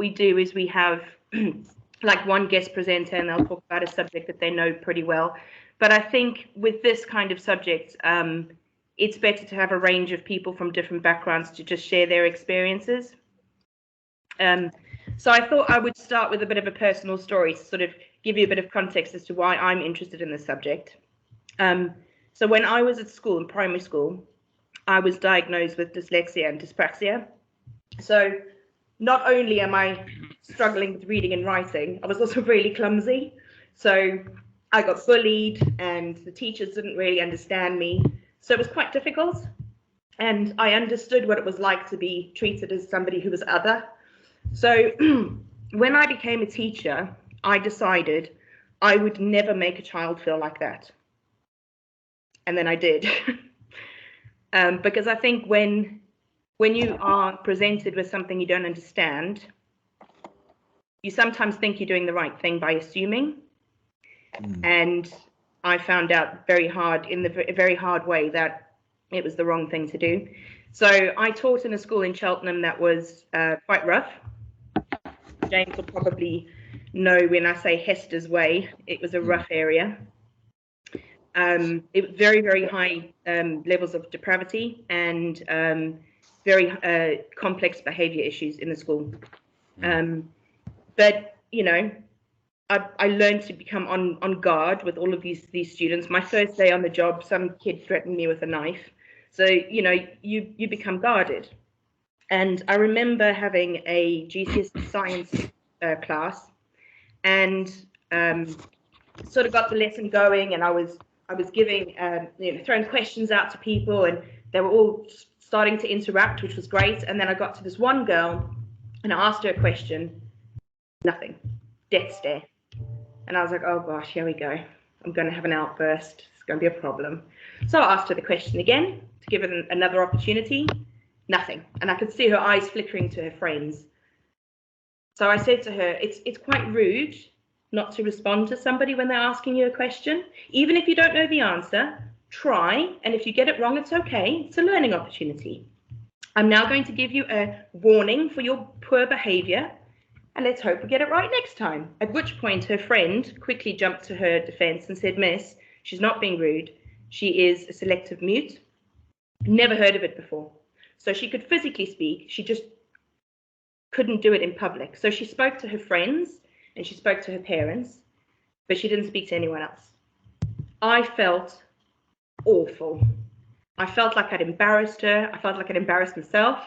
we do is we have like one guest presenter, and they'll talk about a subject that they know pretty well. But I think with this kind of subject, it's better to have a range of people from different backgrounds to just share their experiences. So I thought I would start with a bit of a personal story to sort of give you a bit of context as to why I'm interested in this subject. So when I was at school, in primary school, I was diagnosed with dyslexia and dyspraxia. So not only am I struggling with reading and writing, I was also really clumsy. So I got bullied and the teachers didn't really understand me. So it was quite difficult. And I understood what it was like to be treated as somebody who was other. So when I became a teacher, I decided I would never make a child feel like that. And then I did. Because I think when you are presented with something you don't understand, you sometimes think you're doing the right thing by assuming. And I found out very hard way that it was the wrong thing to do. So I taught in a school in Cheltenham that was quite rough. James will probably know when I say Hester's Way, it was a rough area. It was very, very high levels of depravity and very complex behavior issues in the school. But, you know, I learned to become on guard with all of these students. My first day on the job, some kid threatened me with a knife. So, you know, you become guarded. And I remember having a GCSE science class and sort of got the lesson going, and I was giving, you know, throwing questions out to people, and they were all starting to interact, which was great. And then I got to this one girl and I asked her a question, nothing, death stare. And I was like, oh gosh, here we go. I'm going to have an outburst. It's going to be a problem. So I asked her the question again to give it another opportunity. Nothing. And I could see her eyes flickering to her friends. So I said to her, it's quite rude not to respond to somebody when they're asking you a question. Even if you don't know the answer, try. And if you get it wrong, it's okay. It's a learning opportunity. I'm now going to give you a warning for your poor behavior. And let's hope we get it right next time. At which point her friend quickly jumped to her defense and said, Miss, she's not being rude. She is a selective mute. Never heard of it before. So she could physically speak. She just couldn't do it in public. So she spoke to her friends and she spoke to her parents, but she didn't speak to anyone else. I felt awful. I felt like I'd embarrassed her. I felt like I'd embarrassed myself.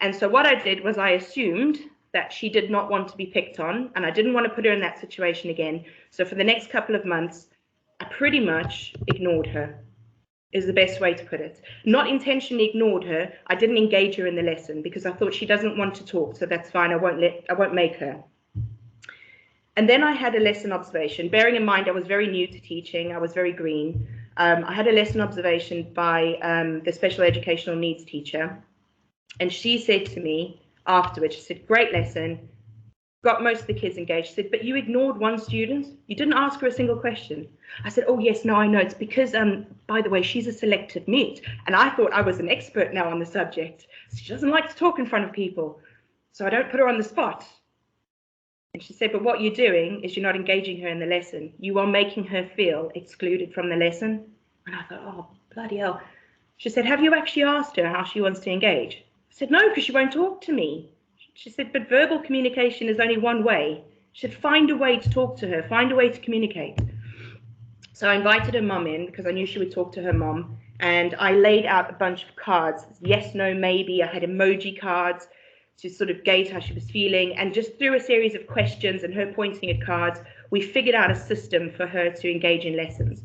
And so what I did was I assumed that she did not want to be picked on, and I didn't want to put her in that situation again. So for the next couple of months, I pretty much ignored her, is the best way to put it. Not intentionally ignored her. I didn't engage her in the lesson because I thought she doesn't want to talk, so that's fine. I won't make her. And then I had a lesson observation, bearing in mind I was very new to teaching. I was very green. I had a lesson observation by the special educational needs teacher, and she said to me afterwards, she said, great lesson, got most of the kids engaged. She said, but you ignored one student. You didn't ask her a single question. I said, oh yes, no, I know. It's because, by the way, she's a selective mute. And I thought I was an expert now on the subject. She doesn't like to talk in front of people, so I don't put her on the spot. And she said, but what you're doing is you're not engaging her in the lesson. You are making her feel excluded from the lesson. And I thought, oh, bloody hell. She said, have you actually asked her how she wants to engage? I said, no, because she won't talk to me. She said, but verbal communication is only one way. She said, find a way to talk to her, find a way to communicate. So I invited her mum in because I knew she would talk to her mum. And I laid out a bunch of cards, yes, no, maybe. I had emoji cards to sort of gauge how she was feeling. And just through a series of questions and her pointing at cards, we figured out a system for her to engage in lessons.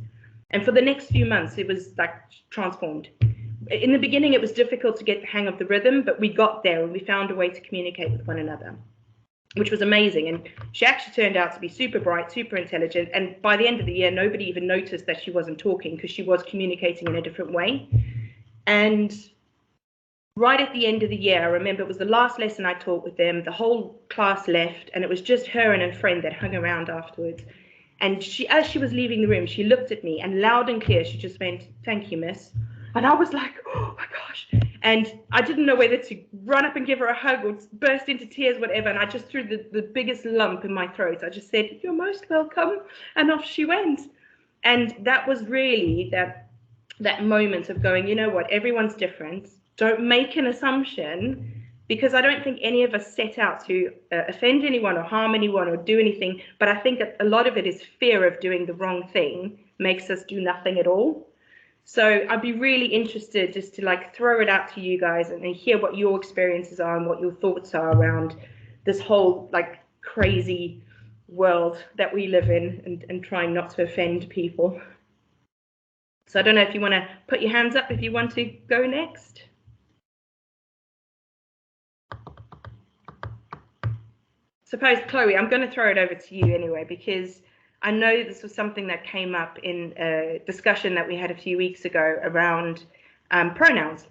And for the next few months, it was like transformed. In the beginning, it was difficult to get the hang of the rhythm, but we got there and we found a way to communicate with one another, which was amazing. And she actually turned out to be super bright, super intelligent. And by the end of the year, nobody even noticed that she wasn't talking because she was communicating in a different way. And right at the end of the year, I remember it was the last lesson I taught with them. The whole class left, and it was just her and her friend that hung around afterwards. And she, as she was leaving the room, she looked at me and loud and clear, she just went, thank you, miss. And I was like, oh my gosh. And I didn't know whether to run up and give her a hug or burst into tears, whatever. And I just threw the biggest lump in my throat. I just said, "You're most welcome." And off she went. And that was really that moment of going, you know what, everyone's different. Don't make an assumption, because I don't think any of us set out to offend anyone or harm anyone or do anything. But I think that a lot of it is fear of doing the wrong thing makes us do nothing at all. So I'd be really interested just to like throw it out to you guys and hear what your experiences are and what your thoughts are around this whole like crazy world that we live in, and trying not to offend people. So I don't know if you want to put your hands up if you want to go next. Suppose, Chloe, I'm going to throw it over to you anyway, because I know this was something that came up in a discussion that we had a few weeks ago around pronouns.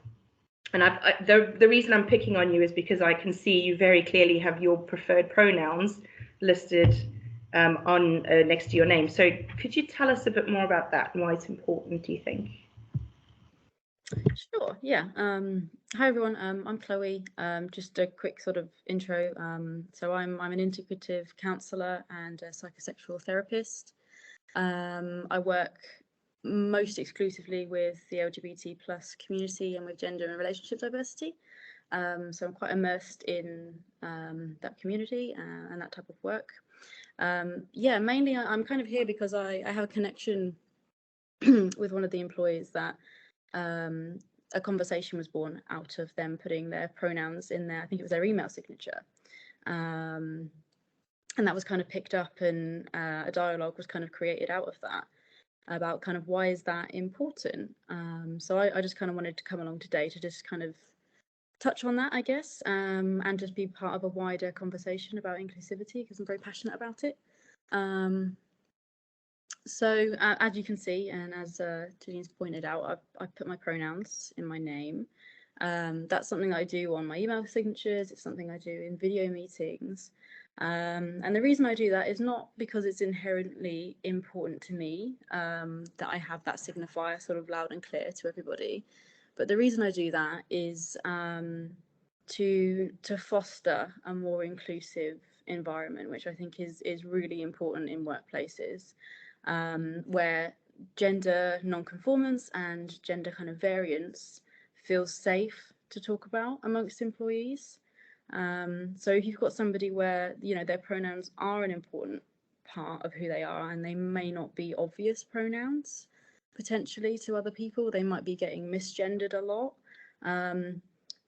And the reason I'm picking on you is because I can see you very clearly have your preferred pronouns listed on next to your name. So could you tell us a bit more about that and why it's important, do you think? Sure, yeah. Hi everyone, I'm Chloe. Just a quick sort of intro. So I'm an integrative counsellor and a psychosexual therapist. I work most exclusively with the LGBT plus community and with gender and relationship diversity. So I'm quite immersed in that community and that type of work. Yeah, mainly I'm kind of here because I have a connection with one of the employees that a conversation was born out of them putting their pronouns in there. I think it was their email signature. And that was kind of picked up, and a dialogue was kind of created out of that about kind of why is that important. So I just kind of wanted to come along today to just kind of touch on that, I guess, and just be part of a wider conversation about inclusivity, because I'm very passionate about it. So as you can see, and as Janine's pointed out, I've put my pronouns in my name. That's something that I do on my email signatures. It's something I do in video meetings. And the reason I do that is not because it's inherently important to me that I have that signifier sort of loud and clear to everybody. But the reason I do that is to foster a more inclusive environment, which I think is really important in workplaces. Where gender non-conformance and gender kind of variance feels safe to talk about amongst employees. So if you've got somebody where, you know, their pronouns are an important part of who they are, and they may not be obvious pronouns potentially to other people, they might be getting misgendered a lot.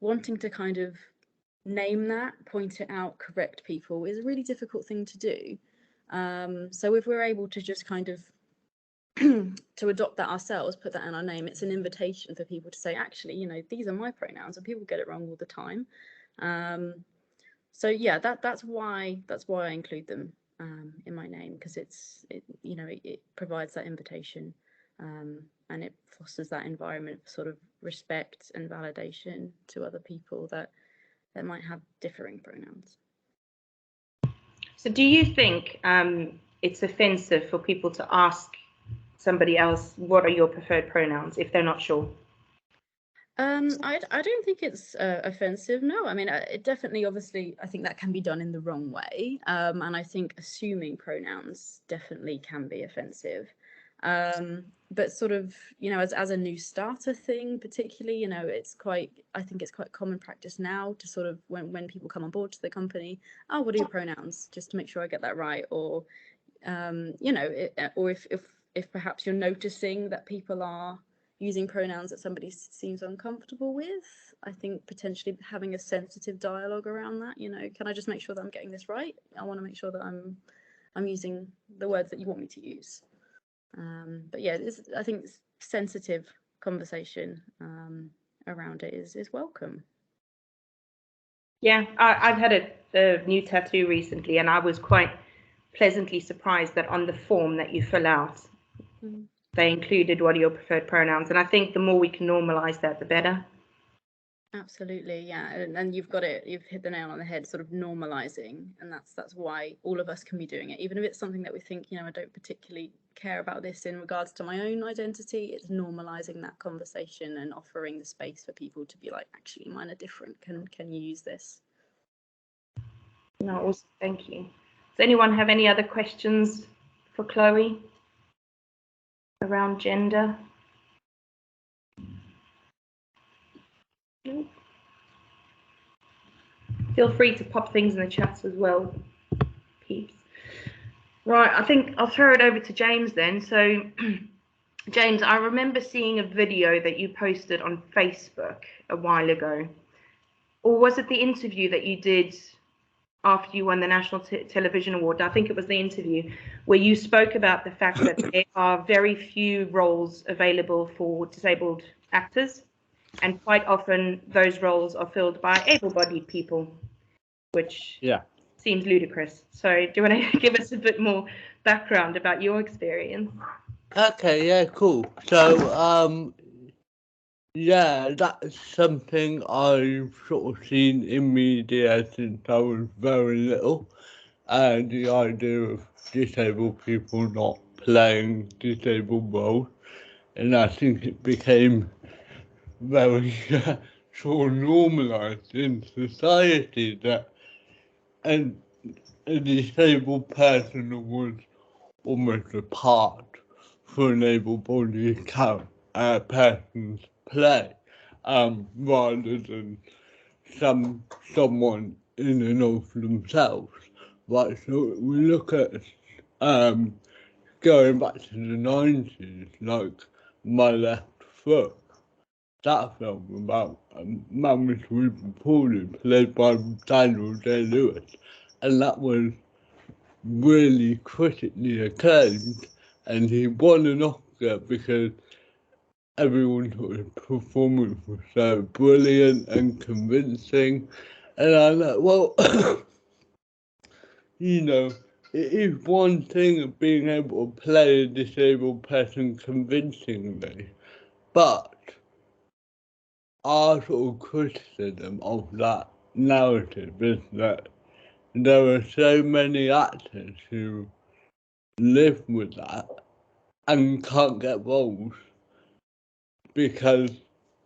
Wanting to kind of name that, point it out, correct people is a really difficult thing to do. So if we're able to just kind of to adopt that ourselves, put that in our name, it's an invitation for people to say, actually, you know, these are my pronouns, and people get it wrong all the time. So yeah, that's why I include them in my name, because it provides that invitation, and it fosters that environment for sort of respect and validation to other people that might have differing pronouns. So do you think it's offensive for people to ask somebody else, what are your preferred pronouns, if they're not sure? I don't think it's offensive. No, I mean, it definitely, obviously, I think that can be done in the wrong way. And I think assuming pronouns definitely can be offensive. But sort of, you know, as a new starter thing, particularly, you know, I think it's quite common practice now to sort of, when people come on board to the company, oh, what are your pronouns? Just to make sure I get that right. Or, you know, or if perhaps you're noticing that people are using pronouns that somebody seems uncomfortable with, I think potentially having a sensitive dialogue around that, you know, can I just make sure that I'm getting this right? I want to make sure that I'm using the words that you want me to use. But yeah, I think sensitive conversation around it is welcome. Yeah, I've had a new tattoo recently, and I was quite pleasantly surprised that on the form that you fill out, they included what are your preferred pronouns. And I think the more we can normalize that, the better. Absolutely, yeah, and you've hit the nail on the head, sort of normalizing, and that's why all of us can be doing it, even if it's something that we think, you know, I don't particularly care about this in regards to my own identity. It's normalizing that conversation and offering the space for people to be like, actually, mine are different. Can you use this? No, awesome. Thank you. Does anyone have any other questions for Chloe around gender? No? Feel free to pop things in the chats as well, peeps. Right, I think I'll throw it over to James then. So, James, I remember seeing a video that you posted on Facebook a while ago. Or was it the interview that you did after you won the National Television Award? I think it was the interview where you spoke about the fact that there are very few roles available for disabled actors, and quite often those roles are filled by able-bodied people, which seems ludicrous. So do you want to give us a bit more background about your experience? Okay, yeah, cool. So, yeah, that's something I've sort of seen in media since I was very little. And the idea of disabled people not playing disabled roles. And I think it became very sort of normalised in society that a disabled person was almost a part for an able-bodied person's play, rather than someone in and of themselves. Right, so we look at going back to the 90s, like My Left Foot, that film about a man with cerebral palsy played by Daniel Day-Lewis, and that was really critically acclaimed, and he won an Oscar because everyone thought his performance was so brilliant and convincing. And I'm like, well, you know, it is one thing of being able to play a disabled person convincingly, but our sort of criticism of that narrative is that there are so many actors who live with that and can't get roles because,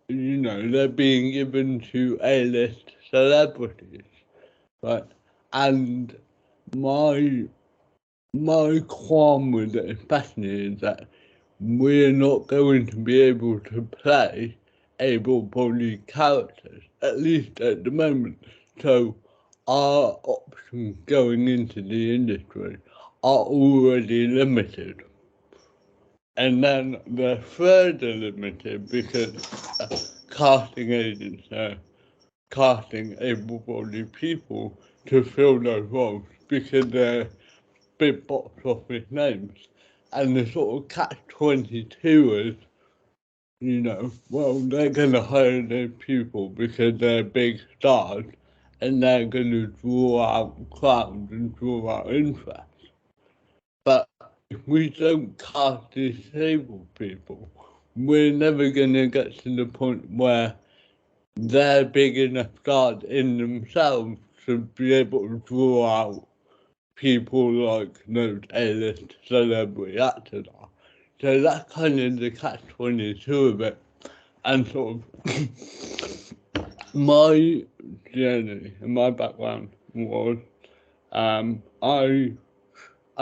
you know, they're being given to A-list celebrities, right? And my qualm with it especially is that we're not going to be able to play able-bodied characters, at least at the moment. So our options going into the industry are already limited. And then they're further limited because casting agents are casting able-bodied people to fill those roles because they're big box office names. And the sort of catch-22 is, you know, well, they're going to hire those people because they're big stars and they're going to draw out crowds and draw out interest. But if we don't cast disabled people, we're never going to get to the point where they're big enough stars in themselves to be able to draw out people like those A-list celebrity actors are. So that's kind of the catch-22 of it. And sort of my journey and my background was I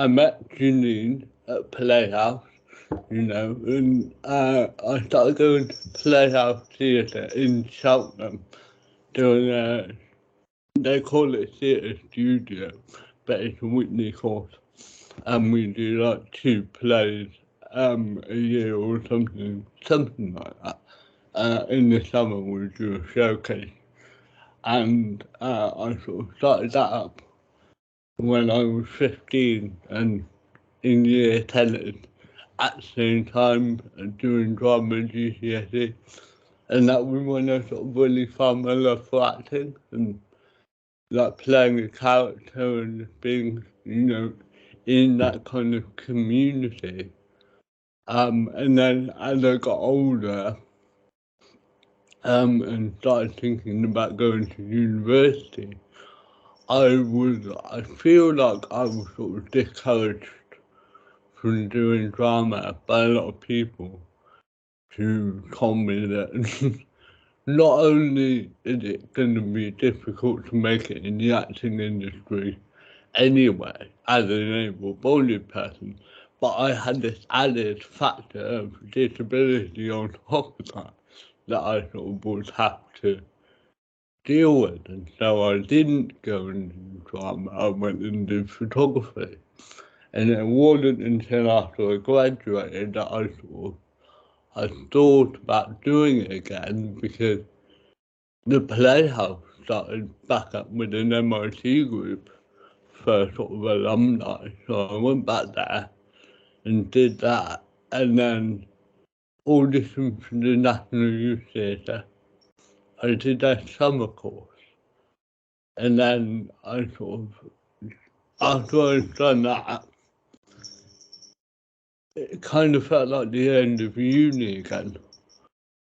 met Janine at Playhouse, you know, and I started going to Playhouse Theatre in Cheltenham doing they call it theatre studio, but it's a weekly course, and we do like 2 plays a year or something like that. In the summer we do a showcase, and I sort of started that up when I was 15 and in year 10 at the same time doing drama and GCSE, and that was when I sort of really found my love for acting and like playing a character and being, you know, in that kind of community. And then as I got older, and started thinking about going to university, I feel like I was sort of discouraged from doing drama by a lot of people who told me that not only is it going to be difficult to make it in the acting industry anyway, as an able-bodied person, but I had this added factor of disability on top of that I sort of would have to deal with, and so I didn't go and do drama, I went and did photography. And it wasn't until after I graduated that I thought about doing it again, because the Playhouse started back up with an MIT group for sort of alumni, so I went back there and did that, and then auditioned for the National Youth Theatre. I did their summer course, and then I sort of, after I'd done that, it kind of felt like the end of uni again,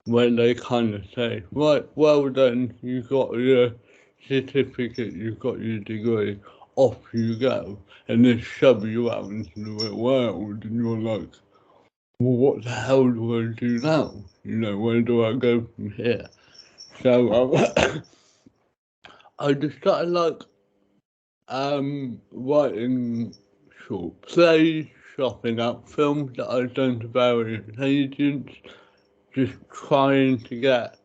when they kind of say, right, well done, you got your certificate, you got your degree, off you go, and they shove you out into the real world, and you're like, well, what the hell do I do now? You know, where do I go from here? So I just started like writing short plays, shopping out films that I'd done to various agents, just trying to get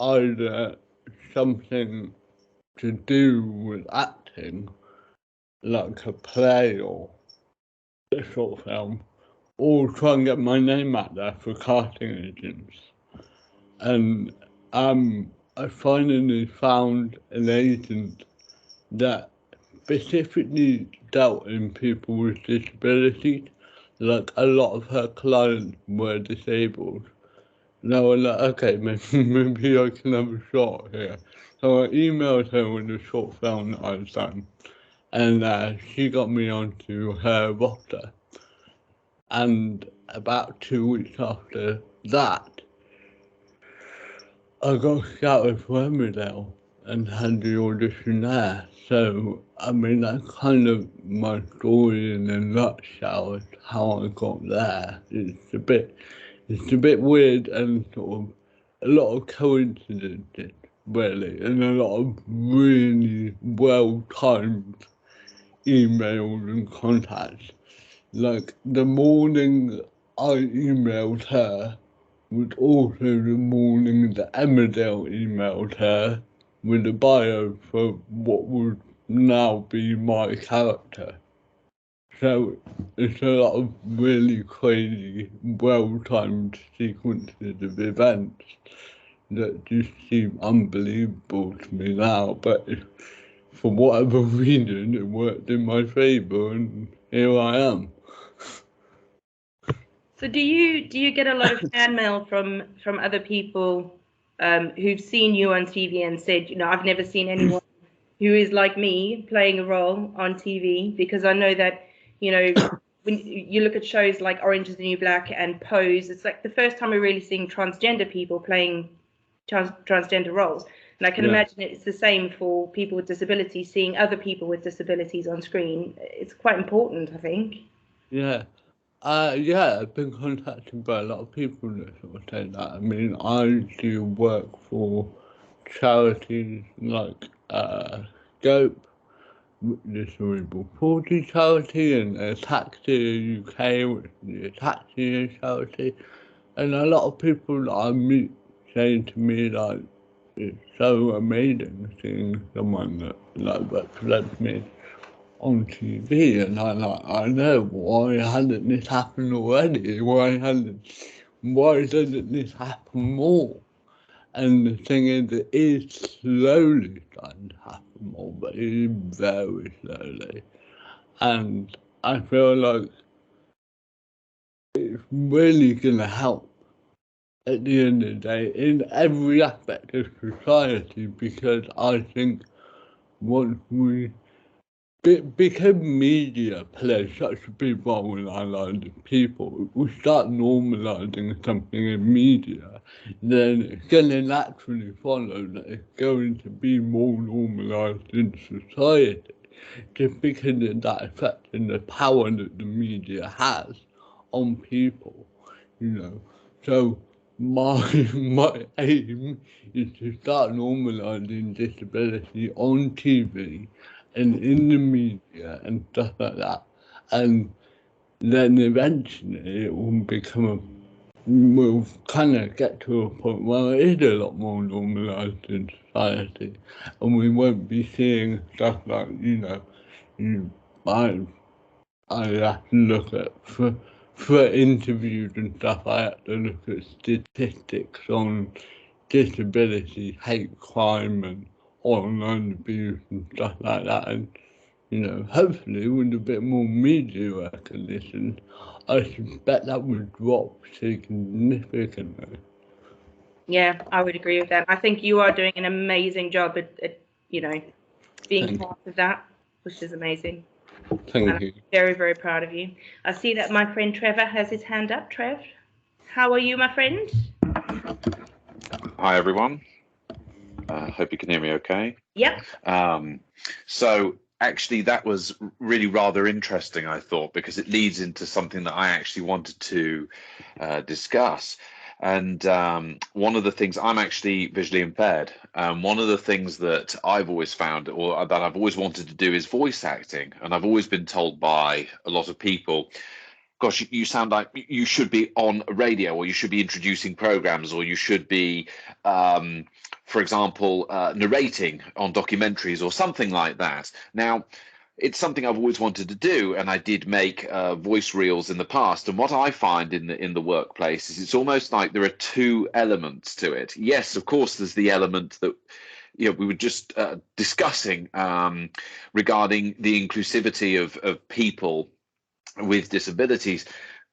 either something to do with acting, like a play or a short film, or try and get my name out there for casting agents. And I finally found an agent that specifically dealt in people with disabilities. Like, a lot of her clients were disabled. And I was like, okay, maybe I can have a shot here. So I emailed her with the short film that I'd done, and she got me onto her roster. And about 2 weeks after that, I got scouted for Emmerdale and had the audition there. So, I mean, that's kind of my story in a nutshell, is how I got there. It's a bit weird and sort of a lot of coincidences, really, and a lot of really well-timed emails and contacts. Like, the morning I emailed her was also the morning that Emmerdale emailed her with a bio for what would now be my character. So it's a lot of really crazy, well-timed sequences of events that just seem unbelievable to me now, but for whatever reason it worked in my favour, and here I am. So do you get a lot of fan mail from other people who've seen you on TV and said, you know, I've never seen anyone who is like me playing a role on TV? Because I know that, you know, when you look at shows like Orange is the New Black and Pose, it's like the first time we're really seeing transgender people playing transgender roles. And I can imagine it's the same for people with disabilities, seeing other people with disabilities on screen. It's quite important, I think. Yeah. Yeah, I've been contacted by a lot of people that sort of say that. I mean, I do work for charities like GOPE, the Cerebral Palsy charity, and Taxi UK, which is a taxi charity. And a lot of people that I meet say to me, like, it's so amazing seeing someone that like represents me on TV, and I know, why hadn't this happened already? Why doesn't this happen more? And the thing is, it is slowly starting to happen more, but it is very slowly. And I feel like it's really gonna help at the end of the day in every aspect of society, because I think once because media plays such a big role in our lives as people, if we start normalising something in media, then it's going to naturally follow that it's going to be more normalised in society. just because of that effect and the power that the media has on people, you know. So my aim is to start normalising disability on TV and in the media and stuff like that, and then eventually it will we'll kind of get to a point where it is a lot more normalised in society, and we won't be seeing stuff like, I have to look at, for interviews and stuff, I have to look at statistics on disability, hate crime and online abuse and stuff like that, and hopefully with a bit more media recognition, I suspect that would drop significantly. Yeah, I would agree with that. I think you are doing an amazing job at being part of that, which is amazing. Thank you. I'm very, very proud of you. I see that my friend Trevor has his hand up. Trev, how are you, my friend? Hi, everyone. Hope you can hear me okay. Yep. So actually, that was really rather interesting, I thought, because it leads into something that I actually wanted to discuss. And one of the things, I'm actually visually impaired. One of the things that I've always found, or that I've always wanted to do, is voice acting. And I've always been told by a lot of people, gosh, you sound like you should be on radio, or you should be introducing programs, or you should be, for example, narrating on documentaries or something like that. Now, it's something I've always wanted to do, and I did make voice reels in the past. And what I find in the workplace is it's almost like there are two elements to it. Yes, of course, there's the element that we were just discussing regarding the inclusivity of people with disabilities,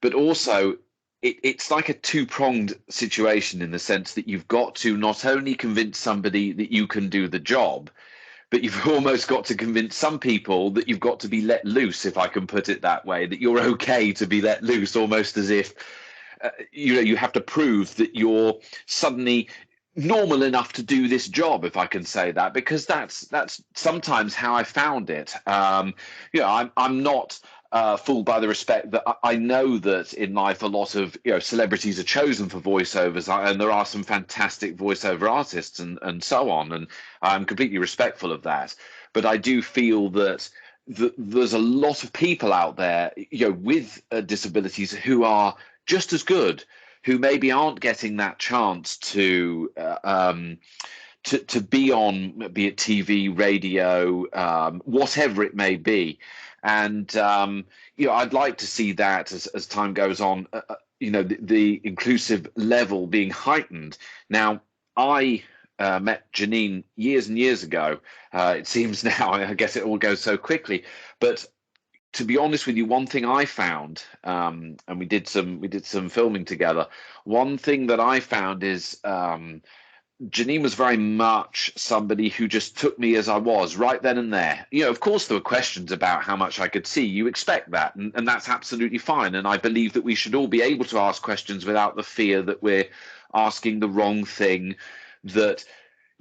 but also it's like a two-pronged situation in the sense that you've got to not only convince somebody that you can do the job, but you've almost got to convince some people that you've got to be let loose, if I can put it that way, that you're okay to be let loose, almost as if you have to prove that you're suddenly normal enough to do this job, if I can say that, because that's sometimes how I found it. I'm not fooled by the respect that I know that in life a lot of celebrities are chosen for voiceovers, and there are some fantastic voiceover artists and so on, and I'm completely respectful of that. But I do feel that there's a lot of people out there with disabilities who are just as good, who maybe aren't getting that chance to be on, be it TV, radio, whatever it may be. And I'd like to see that as time goes on, the inclusive level being heightened. Now, I met Janine years and years ago. It seems now, I guess it all goes so quickly, but to be honest with you, one thing I found, and we did some filming together. One thing that I found is Janine was very much somebody who just took me as I was right then and there. Of course, there were questions about how much I could see. You expect that, and that's absolutely fine. And I believe that we should all be able to ask questions without the fear that we're asking the wrong thing, that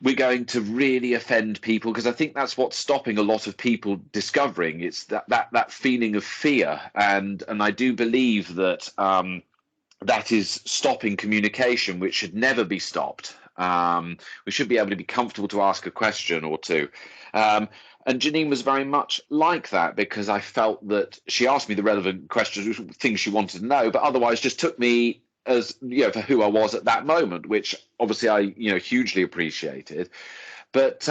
we're going to really offend people, because I think that's what's stopping a lot of people discovering. It's that feeling of fear, and I do believe that that is stopping communication, which should never be stopped. We should be able to be comfortable to ask a question or two. And Janine was very much like that, because I felt that she asked me the relevant questions, things she wanted to know, but otherwise just took me as for who I was at that moment, which obviously I hugely appreciated. But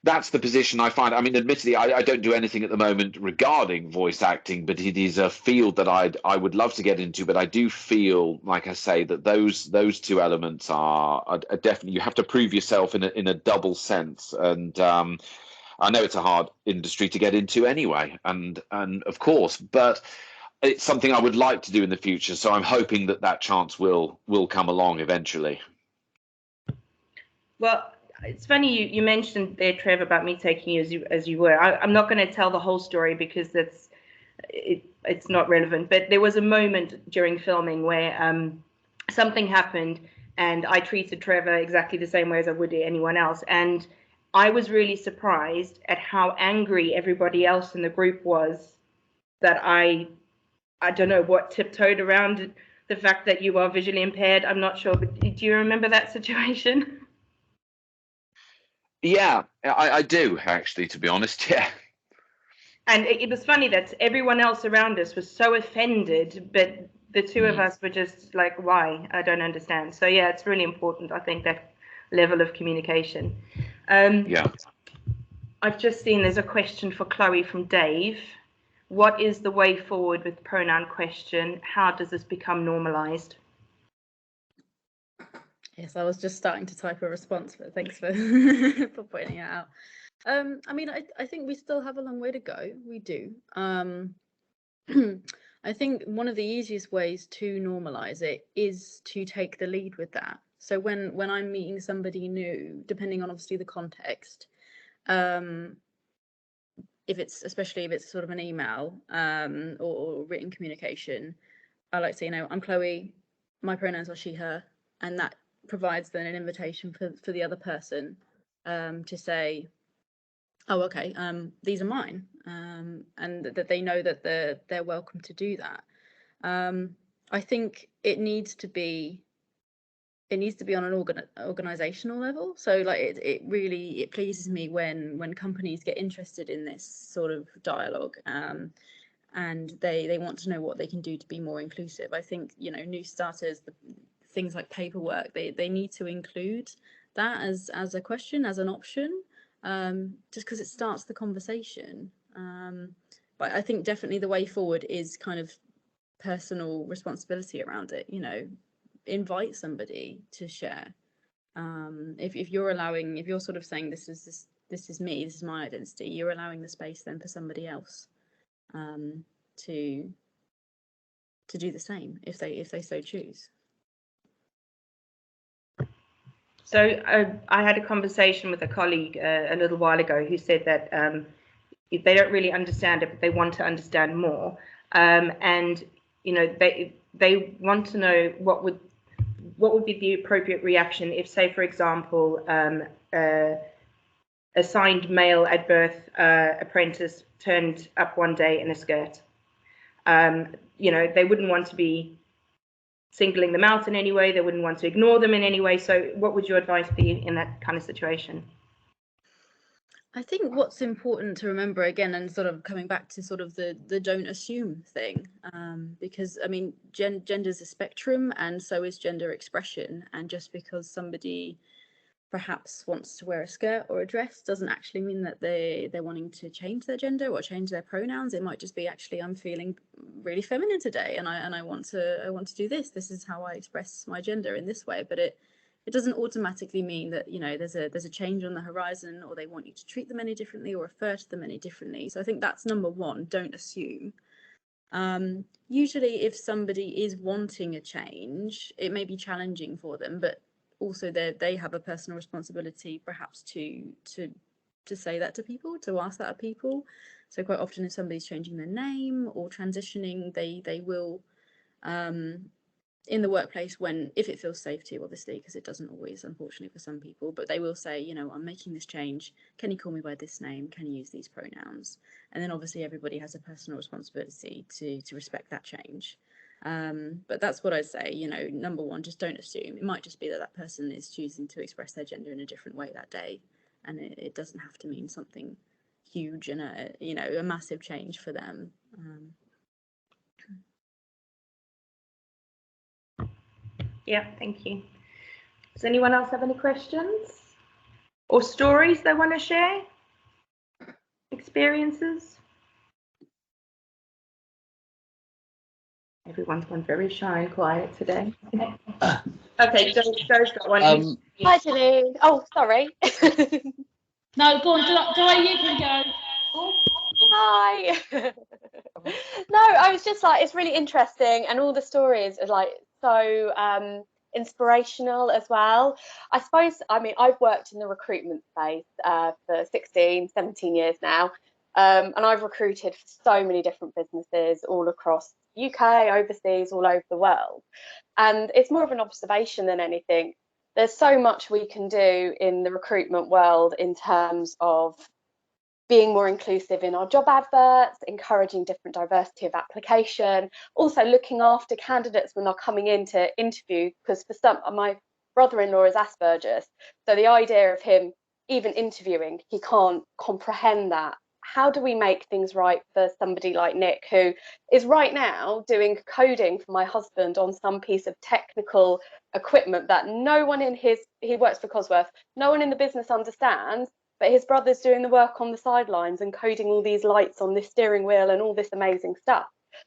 that's the position I find. I mean, admittedly, I don't do anything at the moment regarding voice acting, but it is a field that I would love to get into. But I do feel, like I say, that those two elements are definitely, you have to prove yourself in a double sense. And I know it's a hard industry to get into anyway, and of course, but it's something I would like to do in the future. So I'm hoping that chance will come along eventually. Well, it's funny you mentioned there, Trev, about me taking you as you were. I'm not going to tell the whole story because it's not relevant. But there was a moment during filming where something happened, and I treated Trevor exactly the same way as I would anyone else. And I was really surprised at how angry everybody else in the group was that I don't know what tiptoed around the fact that you are visually impaired. I'm not sure, but do you remember that situation? Yeah, I do actually, to be honest. Yeah. And it was funny that everyone else around us was so offended, but the two of us were just like, why? I don't understand. So yeah, it's really important, I think, that level of communication. Yeah. I've just seen there's a question for Chloe from Dave. What is the way forward with pronoun question? How does this become normalized? Yes, I was just starting to type a response, but thanks for for pointing it out. I mean, I think we still have a long way to go. We do. I think one of the easiest ways to normalize it is to take the lead with that. So when I'm meeting somebody new, depending on obviously the context, especially if it's sort of an email or written communication, I like to say, I'm Chloe, my pronouns are she, her, and that provides then an invitation for the other person to say, oh, okay, these are mine, and that they know that they're welcome to do that. I think it needs to be on an organizational level. So like it really pleases me when companies get interested in this sort of dialogue, and they want to know what they can do to be more inclusive. I think new starters, things like paperwork, they need to include that as a question, as an option, just because it starts the conversation. But I think definitely the way forward is kind of personal responsibility around it. Invite somebody to share. If you're sort of saying this is me, this is my identity, you're allowing the space then for somebody else to do the same if they so choose. So I had a conversation with a colleague a little while ago who said that they don't really understand it, but they want to understand more, and they want to know what would be the appropriate reaction if, say, for example, assigned male at birth apprentice turned up one day in a skirt. They wouldn't want to be singling them out in any way. They wouldn't want to ignore them in any way. So what would your advice be in that kind of situation? I think what's important to remember, again, and sort of coming back to sort of the don't assume thing, because I mean, gender's a spectrum, and so is gender expression. And just because somebody perhaps wants to wear a skirt or a dress doesn't actually mean that they're wanting to change their gender or change their pronouns. It might just be, actually, I'm feeling really feminine today, and I want to do this. This is how I express my gender in this way. But it doesn't automatically mean that there's a change on the horizon, or they want you to treat them any differently or refer to them any differently. So I think that's number one. Don't assume. Usually, if somebody is wanting a change, it may be challenging for them, but also they have a personal responsibility perhaps to say that to people, to ask that of people. So quite often, if somebody's changing their name or transitioning, they will in the workplace, if it feels safe to, obviously, because it doesn't always, unfortunately, for some people, but they will say, I'm making this change, can you call me by this name, can you use these pronouns? And then obviously everybody has a personal responsibility to respect that change. But that's what I'd say. Number one, just don't assume. It might just be that person is choosing to express their gender in a different way that day, and it doesn't have to mean something huge and a massive change for them. Yeah, thank you. Does anyone else have any questions or stories they want to share? Experiences? Everyone's gone very shy and quiet today. Okay, Joe's got one. Hi, Janine. Oh, sorry. No, go on, Joy, you can go. Hi. No, I was just like, it's really interesting, and all the stories are like so inspirational as well. I suppose, I mean, I've worked in the recruitment space for 16, 17 years now, and I've recruited for so many different businesses all across UK, overseas, all over the world. And it's more of an observation than anything. there's so much we can do in the recruitment world in terms of being more inclusive in our job adverts, encouraging different diversity of application, also looking after candidates when they're coming in to interview, because for some, my brother-in-law is Asperger's, so the idea of him even interviewing, he can't comprehend that. How do we make things right for somebody like Nick, who is right now doing coding for my husband on some piece of technical equipment that no one in he works for Cosworth, no one in the business understands, but his brother's doing the work on the sidelines and coding all these lights on this steering wheel and all this amazing stuff.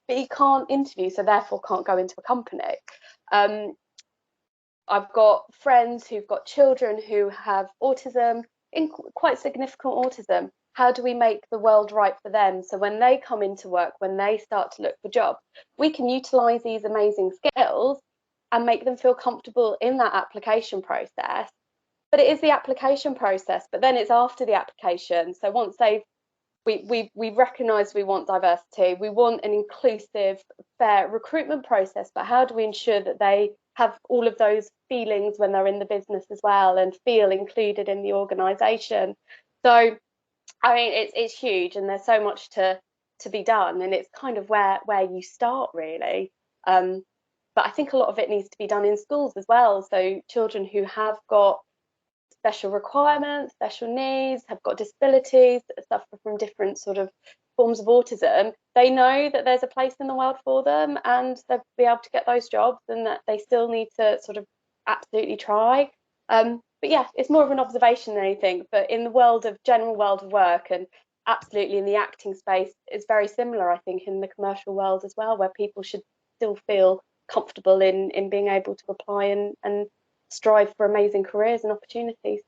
But he can't interview, so therefore can't go into a company. I've got friends who've got children who have autism, quite significant autism. How do we make the world right for them? So when they come into work, when they start to look for jobs, we can utilise these amazing skills and make them feel comfortable in that application process. But it is the application process, but then it's after the application. So once we recognise we want diversity, we want an inclusive, fair recruitment process, but how do we ensure that they have all of those feelings when they're in the business as well and feel included in the organisation? So, I mean, it's huge, and there's so much to be done, and it's kind of where you start, really. But I think a lot of it needs to be done in schools as well. So children who have got special requirements, special needs, have got disabilities, suffer from different sort of forms of autism, they know that there's a place in the world for them, and they'll be able to get those jobs, and that they still need to sort of absolutely try. But yeah, it's more of an observation than anything. But in the general world of work, and absolutely in the acting space, it's very similar, I think, in the commercial world as well, where people should still feel comfortable in being able to apply and strive for amazing careers and opportunities.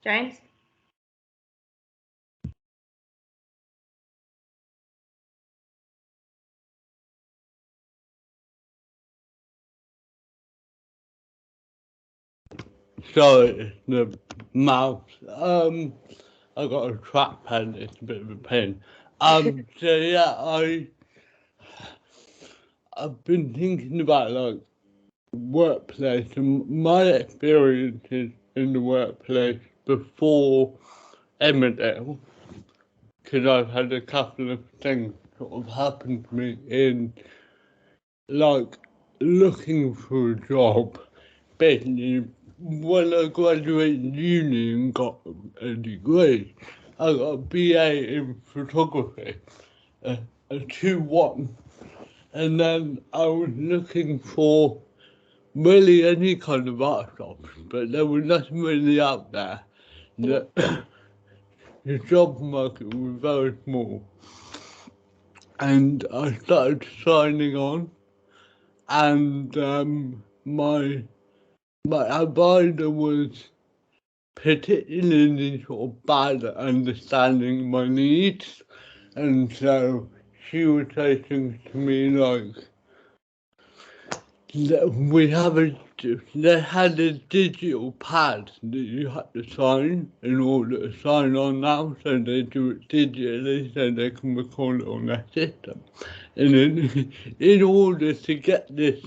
James? Sorry, the mouse. I got a trackpad, it's a bit of a pain. So yeah, I've been thinking about like workplace and my experiences in the workplace before Emmerdale, because I've had a couple of things sort of happen to me in like looking for a job. Basically, when I graduated uni and got a degree, I got a BA in photography, a 2-1, and then I was looking for really any kind of art jobs, but there was nothing really out there. The job market was very small, and I started signing on, and my advisor was particularly sort of bad at understanding my needs, and so she would say things to me like, they had a digital pad that you had to sign in order to sign on now, so they do it digitally so they can record it on their system. And in order to get this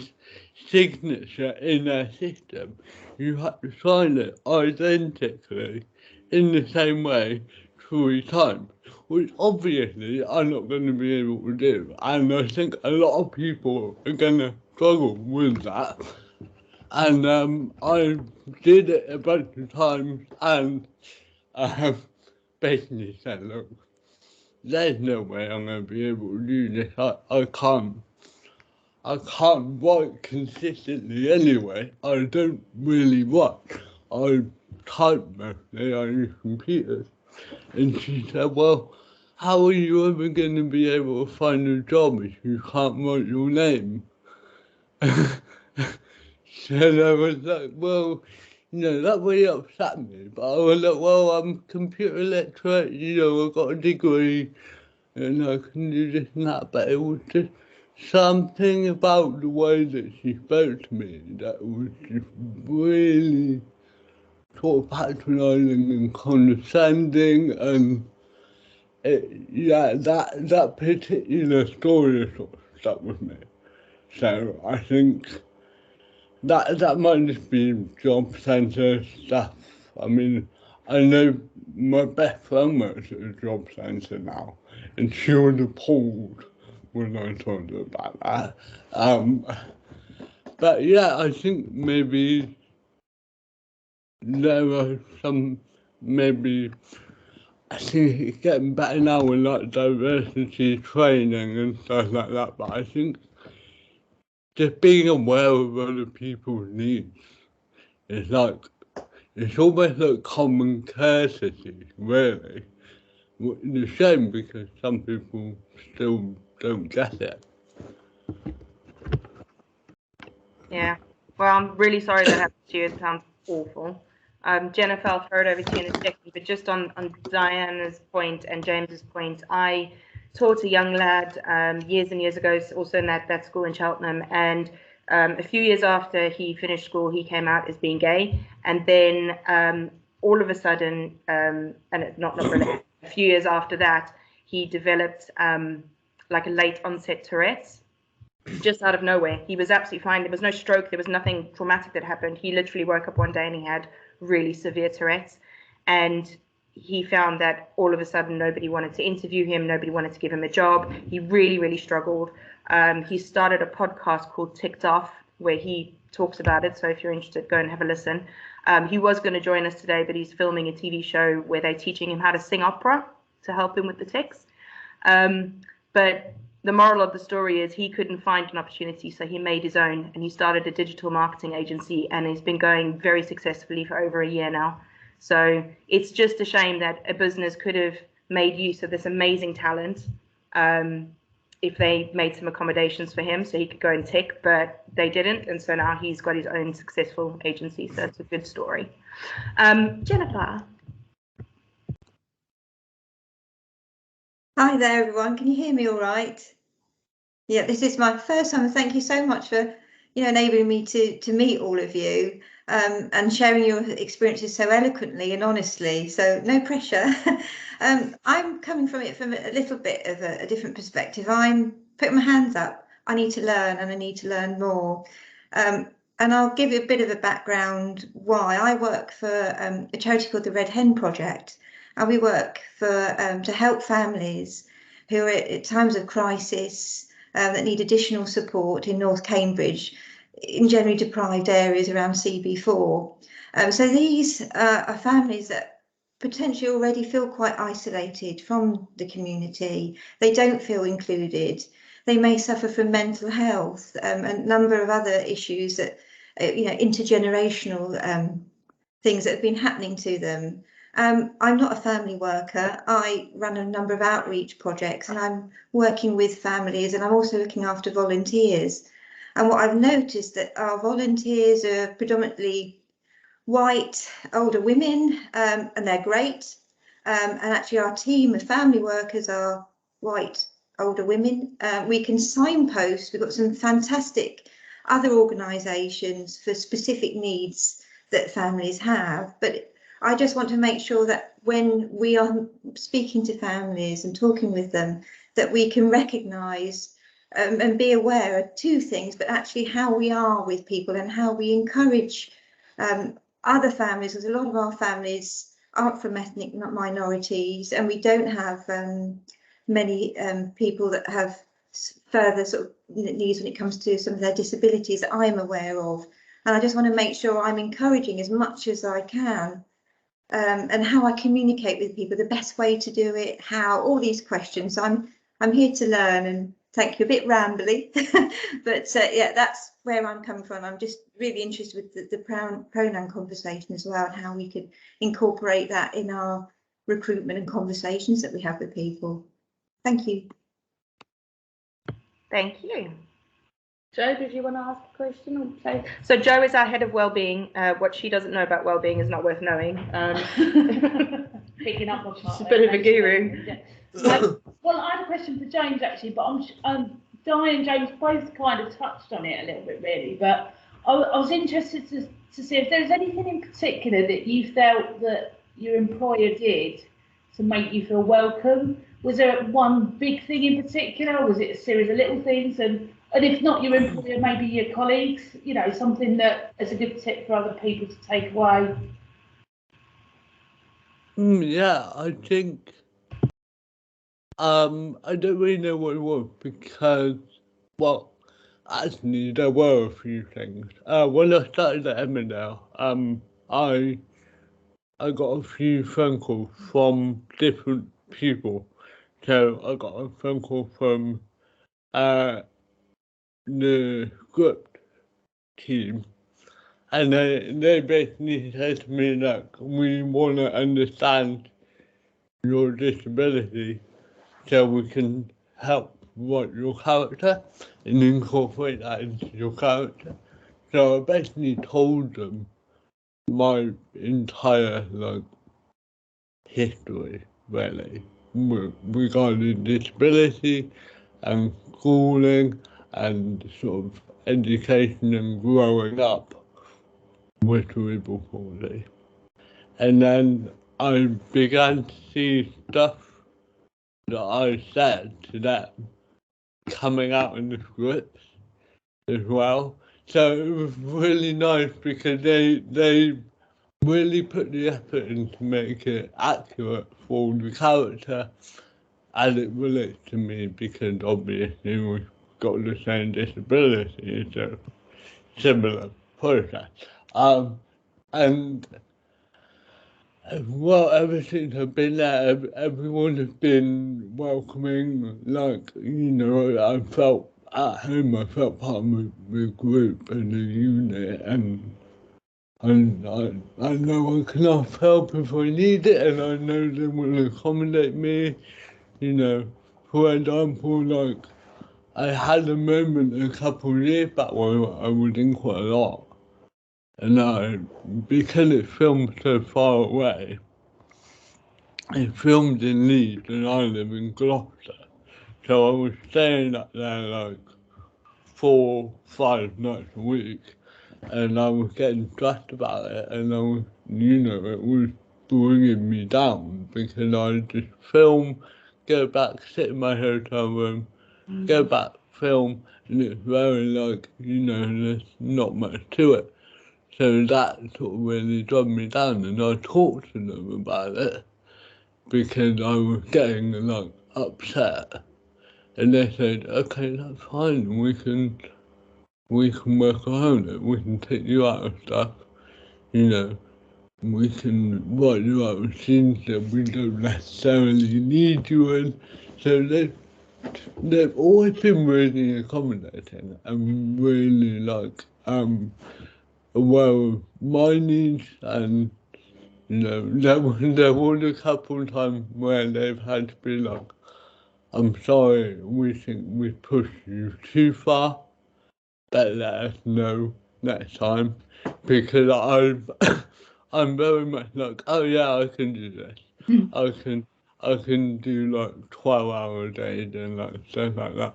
signature in their system, you have to sign it identically in the same way 3 times, which obviously I'm not going to be able to do, and I think a lot of people are going to struggle with that. And I did it a bunch of times, and basically said, look, there's no way I'm going to be able to do this. I can't write consistently anyway. I don't really write. I type mostly, I use computers. And she said, well, how are you ever going to be able to find a job if you can't write your name? So I was like, well, that really upset me. But I was like, well, I'm computer literate, I've got a degree, and I can do this and that. But it was just something about the way that she spoke to me that was just really sort of patronising and condescending, and that particular story sort of stuck with me. So I think that might just be job centre stuff. I mean, I know my best friend works at a job centre now, and she was appalled when I told her about that. But yeah, I think maybe there are some, maybe, I think it's getting better now with like diversity training and stuff like that, but I think just being aware of other people's needs is like, it's almost like common courtesy, really. It's a shame because some people still don't get it. Yeah. Well, I'm really sorry that happened to you. It sounds awful. Jennifer, I'll throw it over to you in a second. But just on Diana's point and James's point, I taught a young lad years and years ago, also in that school in Cheltenham. And a few years after he finished school, he came out as being gay. And then all of a sudden, and it's not related, a few years after that, he developed like a late onset Tourette's. Just out of nowhere. He was absolutely fine. There was no stroke. There was nothing traumatic that happened. He literally woke up one day and he had really severe Tourette's. And he found that all of a sudden nobody wanted to interview him. Nobody wanted to give him a job. He really, really struggled. He started a podcast called Ticked Off where he talks about it. So if you're interested, go and have a listen. He was going to join us today, but he's filming a TV show where they're teaching him how to sing opera to help him with the tics. But the moral of the story is he couldn't find an opportunity, so he made his own, and he started a digital marketing agency, and he's been going very successfully for over a year now. So it's just a shame that a business could have made use of this amazing talent if they made some accommodations for him so he could go and tick, but they didn't, and so now he's got his own successful agency, so it's a good story. Jennifer. Hi there, everyone. Can you hear me all right? Yeah, this is my first time. Thank you so much for, enabling me to meet all of you and sharing your experiences so eloquently and honestly. So no pressure. I'm coming from it from a little bit of a different perspective. I'm putting my hands up. I need to learn and I need to learn more. And I'll give you a bit of a background why. I work for a charity called the Red Hen Project. And we work to help families who are at times of crisis that need additional support in North Cambridge, in generally deprived areas around CB4. So these are families that potentially already feel quite isolated from the community. They don't feel included. They may suffer from mental health and a number of other issues that, intergenerational things that have been happening to them. I'm not a family worker. I run a number of outreach projects and I'm working with families and I'm also looking after volunteers. And what I've noticed that our volunteers are predominantly white, older women, and they're great. And actually our team of family workers are white, older women. We can signpost, we've got some fantastic other organisations for specific needs that families have, but I just want to make sure that when we are speaking to families and talking with them, that we can recognise and be aware of two things, but actually how we are with people and how we encourage other families, because a lot of our families aren't from ethnic minorities and we don't have many people that have further sort of needs when it comes to some of their disabilities that I'm aware of. And I just want to make sure I'm encouraging as much as I can. And how I communicate with people, the best way to do it, how, all these questions. I'm here to learn, and thank you, a bit rambly, but yeah, that's where I'm coming from. I'm just really interested with the pronoun conversation as well, and how we could incorporate that in our recruitment and conversations that we have with people. Thank you. Thank you. Jo, did you want to ask a question? Or so Jo is our head of wellbeing. What she doesn't know about wellbeing is not worth knowing. Picking up on she's a bit of a guru. Well, I have a question for James actually, but Di and James both kind of touched on it a little bit really. But I was interested to see if there was anything in particular that you felt that your employer did to make you feel welcome. Was there one big thing in particular, or was it a series of little things? And And if not your employer, maybe your colleagues, you know, something that is a good tip for other people to take away. Yeah, I think I don't really know what it was because, well, actually there were a few things. When I started at Emmerdale, I got a few phone calls from different people. So I got a phone call from the script team, and they basically said to me, like, we want to understand your disability so we can help write your character and incorporate that into your character. So I basically told them my entire like history really regarding disability and schooling and sort of education and growing up with cerebral palsy. And then I began to see stuff that I said to them coming out in the scripts as well. So it was really nice because they really put the effort in to make it accurate for the character as it relates to me, because obviously we've got the same disability, so similar process. And well, ever since I've been there, everyone has been welcoming. Like, you know, I felt at home, I felt part of the group and the unit, and I know I can ask help if I need it, and I know they will accommodate me. You know, for example, like, I had a moment a couple of years back where I was in quite a lot, and because it filmed so far away, it filmed in Leeds and I live in Gloucester, so I was staying up there like 4-5 nights a week, and I was getting stressed about it, and I was, you know, it was bringing me down because I just film, go back, sit in my hotel room, go back, film, and it's very like, you know, there's not much to it. So that sort of really drove me down, and I talked to them about it because I was getting like upset, and they said, okay, that's fine, we can work around it, we can take you out of stuff, you know, we can write you out of scenes that we don't necessarily need you in. So they've always been really accommodating and really like aware of my needs, and you know, there was a couple of times where they've had to be like, I'm sorry, we think we pushed you too far, but let us know next time, because I'm very much like, oh yeah, I can do this. I can do like 12-hour days and like stuff like that.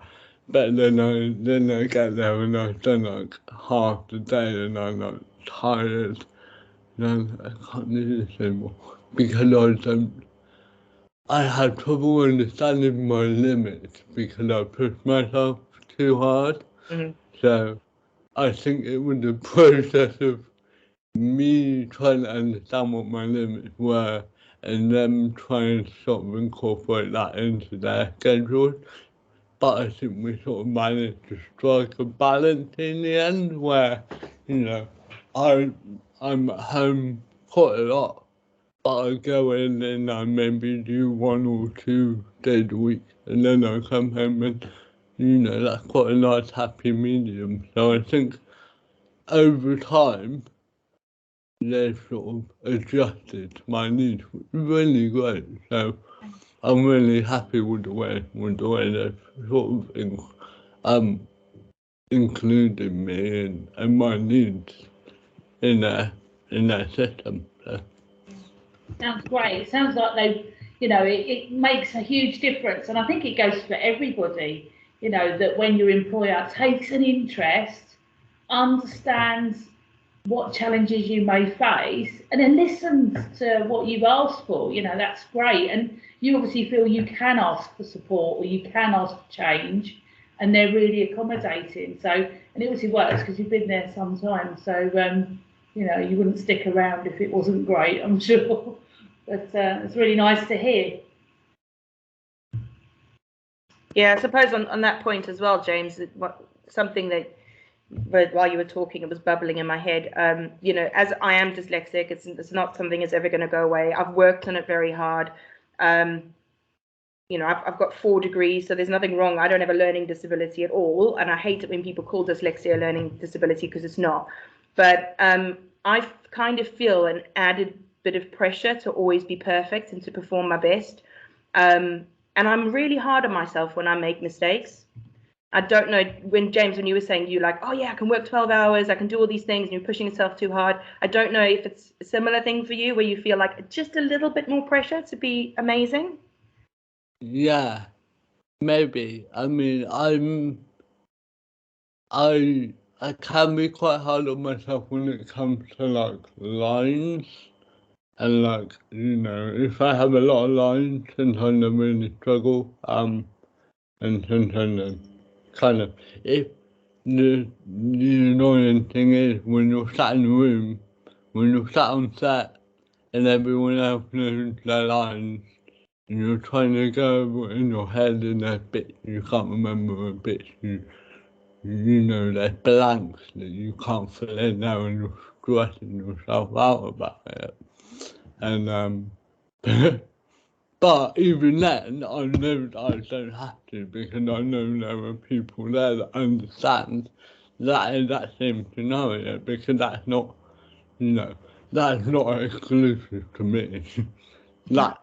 But then I get there and I've done like half the day and I'm like tired. And I can't do this anymore because I had trouble understanding my limits because I pushed myself too hard. Mm-hmm. So I think it was the process of me trying to understand what my limits were and them trying to sort of incorporate that into their schedules. But I think we sort of managed to strike a balance in the end where, you know, I'm at home quite a lot, but I go in and I maybe do 1 or 2 days a week, and then I come home and, you know, that's quite a nice happy medium. So I think over time, they've sort of adjusted to my needs, which is really great. So I'm really happy with the way they've sort of included me and my needs in their system. So. Sounds great. It sounds like they, you know, it makes a huge difference, and I think it goes for everybody. You know, that when your employer takes an interest, understands what challenges you may face, and then listens to what you've asked for, you know, that's great. And you obviously feel you can ask for support or you can ask for change, and they're really accommodating. So, and it obviously works because you've been there some time. So, you know, you wouldn't stick around if it wasn't great, I'm sure. But it's really nice to hear. Yeah, I suppose on that point as well, James, something that while you were talking, it was bubbling in my head. You know, as I am dyslexic, it's not something that's ever going to go away. I've worked on it very hard. You know, I've got 4 degrees, so there's nothing wrong. I don't have a learning disability at all, and I hate it when people call dyslexia a learning disability because it's not. But I kind of feel an added bit of pressure to always be perfect and to perform my best. And I'm really hard on myself when I make mistakes. I don't know, James, when you were saying you like, oh yeah, I can work 12 hours, I can do all these things, and you're pushing yourself too hard. I don't know if it's a similar thing for you where you feel like just a little bit more pressure to be amazing. Yeah, maybe. I mean, I can be quite hard on myself when it comes to like lines, and like, you know, if I have a lot of lines, sometimes I really struggle. And sometimes I kind of, if the annoying thing is when you're sat in the room, when you're sat on set, and everyone else knows their lines, and you're trying to go over in your head, and there's bits you can't remember, and bits you know, there's blanks that you can't fill in now, and you're stressing yourself out about it. And but even then, I know that I don't have to, because I know there are people there that understand that is that same scenario, because that's not, you know, that's not exclusive to me. That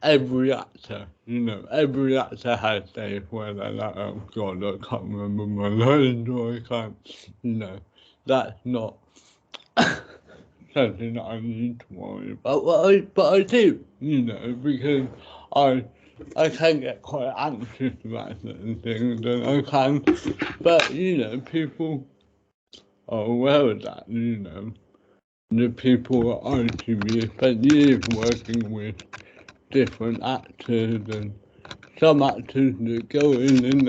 every actor, you know, every actor has days where they're like, oh God, I can't remember my lines, or I can't, you know, that's not something that I need to worry about. But I do, you know, because I can get quite anxious about certain things, and I can, but you know, people are aware of that, you know. The people at ITV spent years working with different actors, and some actors that go in and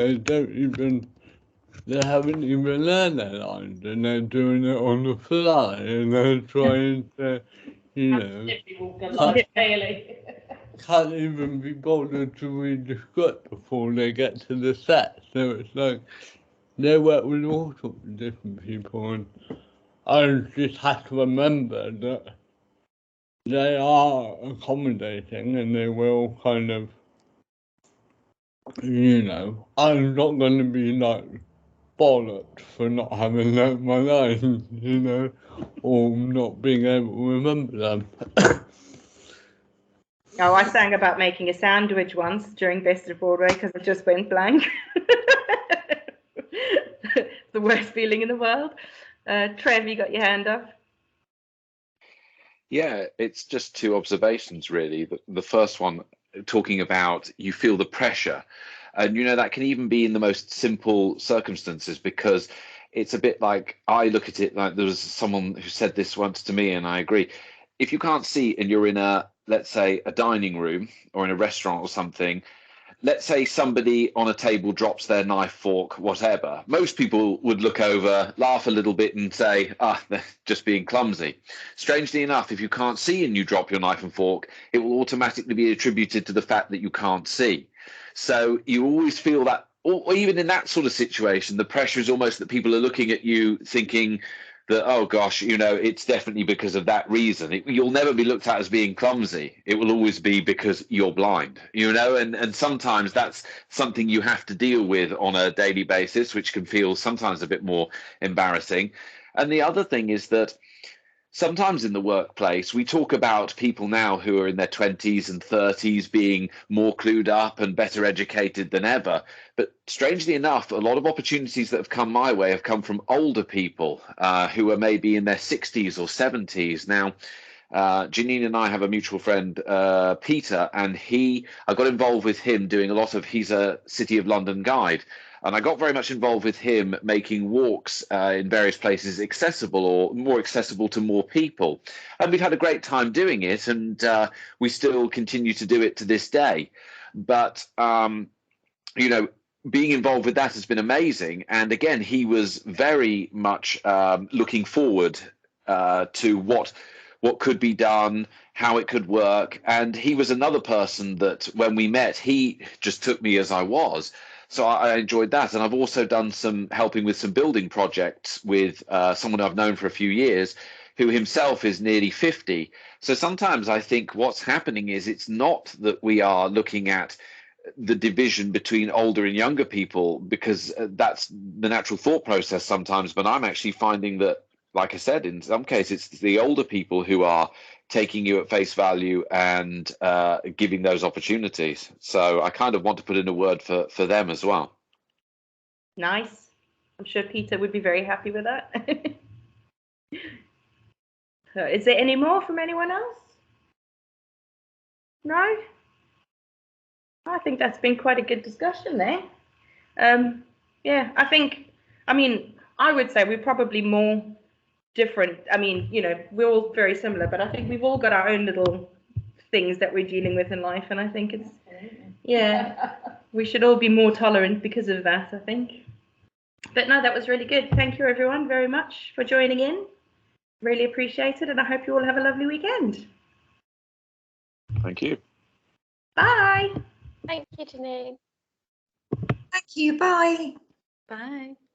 they haven't even learned their lines, and they're doing it on the fly, and they're trying to, you know, can't even be bothered to read the script before they get to the set. So it's like they work with all sorts of different people, and I just have to remember that they are accommodating, and they will kind of, you know, I'm not going to be like bollocked for not having learnt my lines, you know, or not being able to remember them. Oh, I sang about making a sandwich once during Best of Broadway because I just went blank. The worst feeling in the world. Trev, you got your hand up? Yeah, it's just 2 observations really. The first one, talking about you feel the pressure, and you know that can even be in the most simple circumstances, because it's a bit like, I look at it like, there was someone who said this once to me, and I agree. If you can't see and you're in a, let's say, a dining room or in a restaurant or something, let's say somebody on a table drops their knife, fork, whatever, most people would look over, laugh a little bit and say, they're just being clumsy. Strangely enough, if you can't see and you drop your knife and fork, it will automatically be attributed to the fact that you can't see. So you always feel that, or even in that sort of situation, the pressure is almost that people are looking at you thinking that, oh gosh, you know, it's definitely because of that reason. You'll never be looked at as being clumsy. It will always be because you're blind, you know, and sometimes that's something you have to deal with on a daily basis, which can feel sometimes a bit more embarrassing. And the other thing is that sometimes in the workplace, we talk about people now who are in their 20s and 30s being more clued up and better educated than ever. But strangely enough, a lot of opportunities that have come my way have come from older people who are maybe in their 60s or 70s. Now, Janine and I have a mutual friend, Peter, and I got involved with him doing a lot of, he's a City of London guide. And I got very much involved with him making walks in various places accessible, or more accessible to more people. And we've had a great time doing it, and we still continue to do it to this day. But, you know, being involved with that has been amazing. And again, he was very much looking forward to what could be done, how it could work. And he was another person that when we met, he just took me as I was. So I enjoyed that. And I've also done some helping with some building projects with someone I've known for a few years, who himself is nearly 50. So sometimes I think what's happening is it's not that we are looking at the division between older and younger people, because that's the natural thought process sometimes. But I'm actually finding that, like I said, in some cases, it's the older people who are taking you at face value and giving those opportunities. So I kind of want to put in a word for them as well. Nice. I'm sure Peter would be very happy with that. Is there any more from anyone else? No? I think that's been quite a good discussion there. Yeah, I would say we're probably more different. I mean, we're all very similar, but I think we've all got our own little things that we're dealing with in life. And I think we should all be more tolerant because of that, I think. But no, that was really good. Thank you, everyone, very much for joining in. Really appreciate it. And I hope you all have a lovely weekend. Thank you. Bye. Thank you, Janine. Thank you. Bye. Bye.